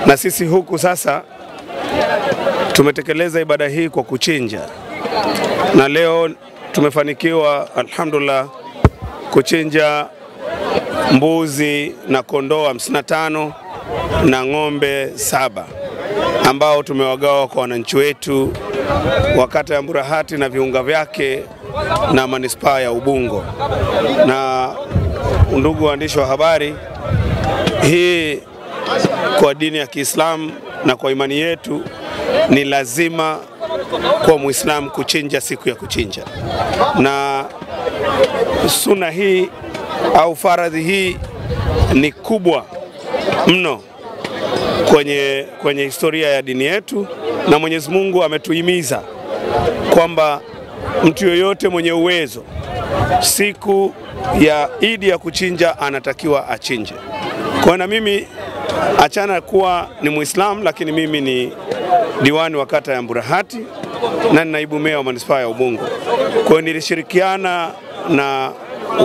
Na sisi huku sasa tumetekeleza ibada hii kwa kuchinja, na leo tumefanikiwa alhamdulillah kuchinja mbuzi na kondoo 55 na ng'ombe 7 ambao tumewagawa kwa wananchi wetu wa kata ya Mburahati na viunga vyake na manispaa ya Ubungo. Na ndugu waandishi wa habari, hii kwa dini ya Kiislamu na kwa imani yetu ni lazima kwa Muislamu kuchinja siku ya kuchinja, na sunna hii au faradhi hii ni kubwa mno kwenye historia ya dini yetu, na Mwenyezi Mungu ametuhimiza kwamba mtu yoyote mwenye uwezo siku ya Idi ya kuchinja anatakiwa achinje. Kwa na mimi achana kuwa ni Muislamu, lakini mimi ni diwani wa kata ya Mburahati na naibu meya wa manispaa ya Ubungo. Kwa hiyo nilishirikiana na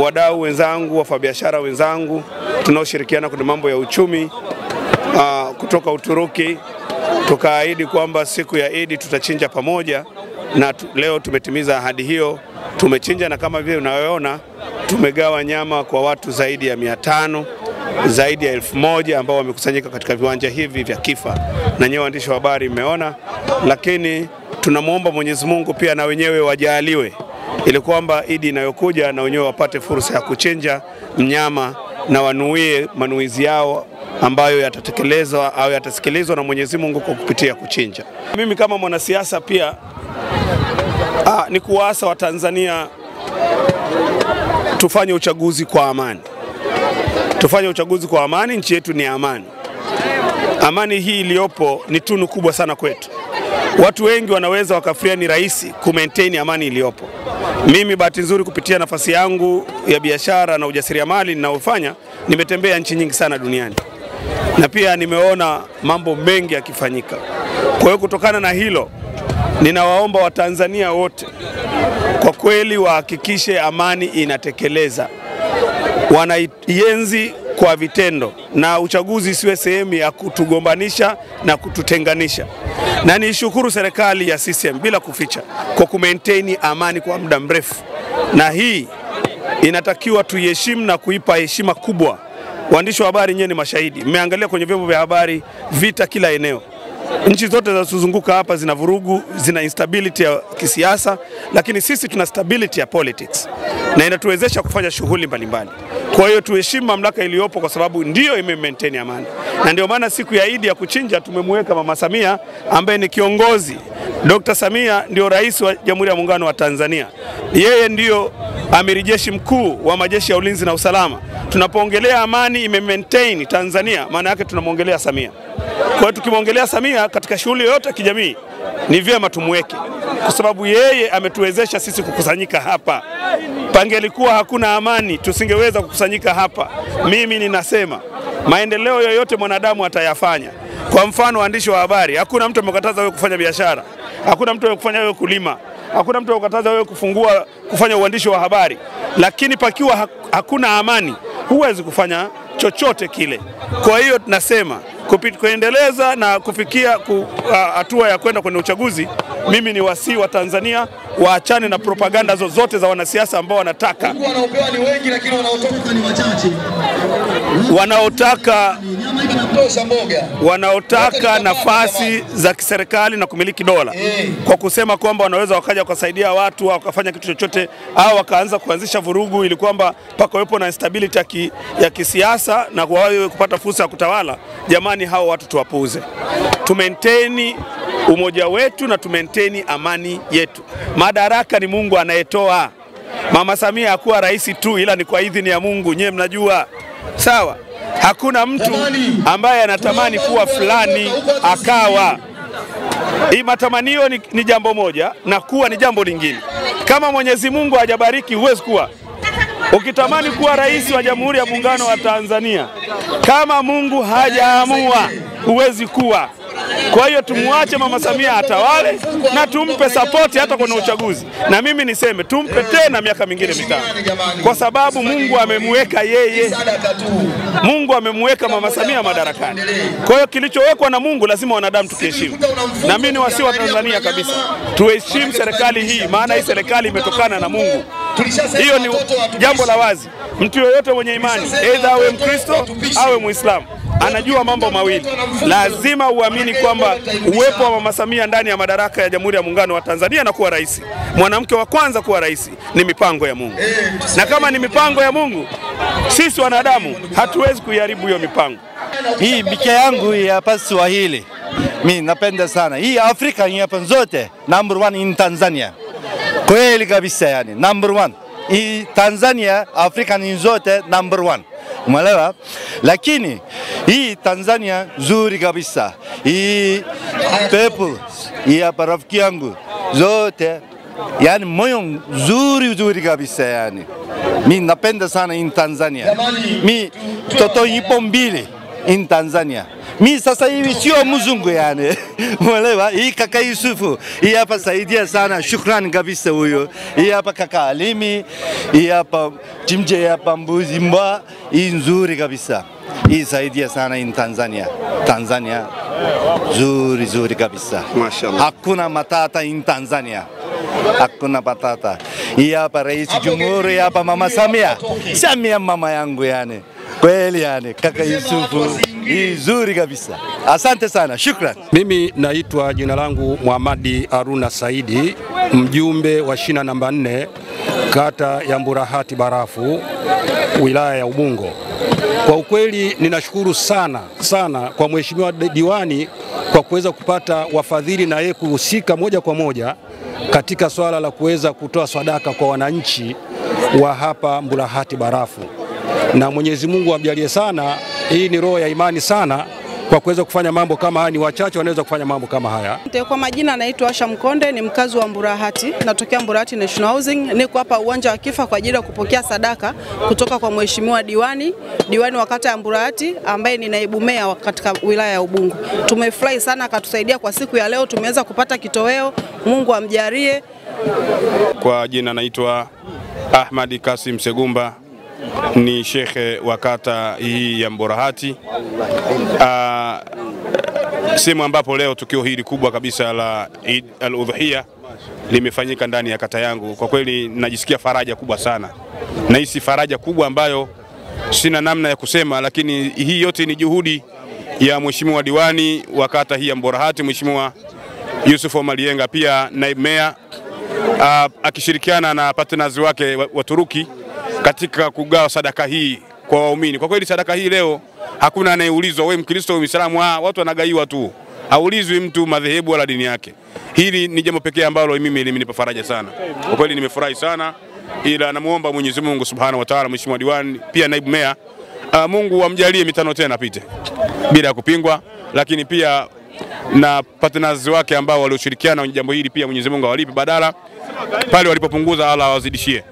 wadau wenzangu, wafanyabiashara wenzangu tunaoshirikiana kwenye mambo ya uchumi kutoka Uturuki, tukaahidi kwamba siku ya Idi tutachinja pamoja, na leo tumetimiza ahadi hiyo. Tumechinja, na kama vile unayoona tumegawa nyama kwa watu zaidi ya 500, zaidi ya 1000 ambao wamekusanyika katika viwanja hivi vya Kifa, na nyewe waandishi wa habari mmeona. Lakini tunamuomba Mwenyezi Mungu pia na wenyewe wajaliwe, ili kwamba Idi inayokuja na wenyewe wapate fursa ya kuchinja mnyama na wanuie manuizi yao ambayo yatatekelezwa au yatasikilizwa na Mwenyezi Mungu kwa kupitia kuchinja. Mimi kama mwanasiasa pia ni kuwaasa wa Tanzania tufanye uchaguzi kwa amani. Tufanye uchaguzi kwa amani, nchi yetu ni amani. Amani hii iliyopo ni tunu kubwa sana kwetu. Watu wengi wanaweza wakafikiria ni rahisi ku-maintain amani iliyopo. Mimi bahati nzuri kupitia nafasi yangu ya biashara na ujasiriamali ninaofanya, nimetembea nchi nyingi sana duniani, na pia nimeona mambo mengi yakifanyika. Kwa hiyo kutokana na hilo, ninawaomba Watanzania wote kwa kweli wahakikishe amani inatekeleza, wanaienzi kwa vitendo, na uchaguzi siwe sehemu ya kutugombanisha na kututenganisha. Na nishukuru serikali ya CCM bila kuficha kwa kumaintain amani kwa muda mrefu, na hii inatakiwa tuiheshimu na kuipa heshima kubwa. Waandishi wa habari nyenye ni mashahidi, mmeangalia kwenye vyombo vya habari vita kila eneo. Nchi zote zinazozunguka hapa zina vurugu, zina instability ya kisiasa, lakini sisi tuna stability ya politics, na inatuwezesha kufanya shughuli mbalimbali. Kwa hiyo tuheshimu mamlaka iliyopo, kwa sababu ndio ime-maintain amani. Na ndio maana siku ya Idi ya kuchinja tumemweka Mama Samia ambaye ni kiongozi. Dr. Samia ndio rais wa Jamhuri ya Muungano wa Tanzania. Yeye ndio amiri jeshi mkuu wa majeshi ya ulinzi na usalama. Tunapoongelea amani ime-maintain Tanzania, maana yake tunamwongelea Samia. Kwa hiyo tukimwongelea Samia katika shughuli yote ya kijamii ni vyema tumweke, kwa sababu yeye ametuwezesha sisi kukusanyika hapa. Pangelikuwa hakuna amani tusingeweza kukusanyika hapa. Mimi ninasema maendeleo yoyote mwanadamu atayafanya. Kwa mfano, waandishi wa habari, hakuna mtu amekataza wewe kufanya biashara, hakuna mtu amekufanya wewe kulima, hakuna mtu amekataza wewe kufanya uandishi wa habari, lakini pakiwa hakuna amani huwezi kufanya chochote kile. Kwa hiyo tunasema kuendeleza na kufikia hatua ya kwenda kwenye uchaguzi, mimi ni wasii wa Tanzania waachane na propaganda zozote za wanasiasa ambao wanataka wanaopewa ni wengi lakini wanaotoka ni wachache, wanaotaka nafasi za kiserikali na kumiliki dola kwa kusema kwamba wanaweza wakaja kusaidia watu au wakafanya kitu chochote au wakaanza kuanzisha vurugu ili kwamba pakawepo na instability ya kisiasa na kwa wao kupata fursa ya kutawala. Jamani, hao watu tuwapuuze. Tu-maintain umoja wetu na tu-maintain amani yetu. Madaraka ni Mungu anayetoa. Mama Samia hakuwa rais tu, ila ni kwa idhini ya Mungu, nyewe mnajua. Sawa? Hakuna mtu ambaye anatamani kuwa fulani akawa. Hii matamanio ni jambo moja na kuwa ni jambo lingine. Kama Mwenyezi Mungu hajabariki huwezi kuwa. Ukitamani kuwa rais wa Jamhuri ya Muungano wa Tanzania, kama Mungu hajaamua huwezi kuwa. Kwa hiyo tumuache Mama Samia atawale na tumpe support hata kwenye uchaguzi. Na mimi niseme tumpe tena miaka mingine mitano, kwa sababu Mungu amemweka yeye, Mungu amemweka Mama Samia madarakani. Kwa hiyo kilichowekwa na Mungu lazima wanadamu tukiheshimu. Na mimi ni wasi wa Tanzania kabisa, tuheshimu serikali hii, maana hii serikali imetokana na Mungu. Hiyo ni jambo la wazi. Mtu yoyote mwenye imani, aidha awe Mkristo awe Muislamu, anajua mambo mawili. Lazima uamini kwamba uwepo wa Mama Samia ndani ya madaraka ya Jamhuri ya Muungano wa Tanzania na kuwa rais, mwanamke wa kwanza kuwa rais, ni mipango ya Mungu. Na kama ni mipango ya Mungu, sisi wanadamu hatuwezi kuiharibu hiyo mipango. Hii mike yangu hapa Swahili, mimi napenda sana. Hii Afrika hapa zote number 1 in Tanzania. Kweli kabisa yani, number 1. Hii Tanzania, Afrika ni zote number 1. Umeelewa? Lakini hii Tanzania zuri kabisa. Hii people, hii hapa rafiki yangu zote, yani moyo zuri kabisa yani. Mimi napenda sana in Tanzania. Mimi toto ipo mbili in Tanzania. Mimi sasa hivi sio mzungu yani. Umeelewa? Hii kaka Yusufu, hii hapa saidia sana, shukrani kabisa huyo. Hii hapa kaka Alimi, hii hapa Jimje hapa Mbuzi Mba, hii nzuri kabisa. Hii saidia sana in Tanzania. Tanzania zuri kabisa. Mashallah. Hakuna matata in Tanzania. Hakuna matata. Hii hapa Rais Jamhuri hapa Mama Samia. Samia mama yangu yani. Kweli yani, kaka Yusufu, hii nzuri kabisa. Asante sana, shukran. Mimi naitwa jina langu Muhamadi Aruna Saidi, mjumbe wa shina namba 4 kata ya Mburahati Barafu, wilaya ya Ubungo. Kwa ukweli ninashukuru sana kwa mheshimiwa diwani kwa kuweza kupata wafadhili na yeye kuhusika moja kwa moja katika swala la kuweza kutoa sadaka kwa wananchi wa hapa Mburahati Barafu. Na Mwenyezi Mungu amjalie sana. Hii ni roho ya imani sana kwa kuweza kufanya mambo kama haya, ni wachache wanaweza kufanya mambo kama haya. Kwa majina naitwa Asha Mkonde, ni mkazi wa Mburahati, natokea Mburahati National Housing. Niko hapa uwanja wa Kifa kwa ajili ya kupokea sadaka kutoka kwa mheshimiwa diwani wa kata ya Mburahati ambaye ni naibu meya katika wilaya ya Ubungo. Tumefurahi sana, akatusaidia kwa siku ya leo, tumeweza kupata kitoweo. Mungu amjalie. Kwa jina naitwa Ahmadi Kasim Segumba, ni shekhe wa kata hii ya Mburahati. Sehemu ambapo leo tukio hili kubwa kabisa la Eid al-Udhuhia limefanyika ndani ya kata yangu. Kwa kweli najisikia faraja kubwa sana. Nahisi faraja kubwa ambayo sina namna ya kusema, lakini hii yote ni juhudi ya mheshimiwa diwani wa kata hii ya Mburahati, Mheshimiwa Yusuf Malienga, pia naibu meya akishirikiana na partners wake wa Turuki katika kugawa sadaka hii kwa waumini. Kwa kweli sadaka hii leo hakuna anayeulizwa wewe Mkristo au Muislamu, watu wanagaiwa tu. Haulizwi mtu madhehebu wala dini yake. Hili ni jambo pekee ambalo mimi limenipa faraja sana. Kwa kweli nimefurahi sana, ila namuomba Mwenyezi Mungu Subhanahu wa Ta'ala, mheshimiwa diwani pia naibu meya, Mungu amjalie mitano tena apite bila kupingwa, lakini pia na partners wake ambao walioshirikiana kwenye jambo hili, pia Mwenyezi Mungu awalipe badala pale walipopunguza, Allah awazidishie.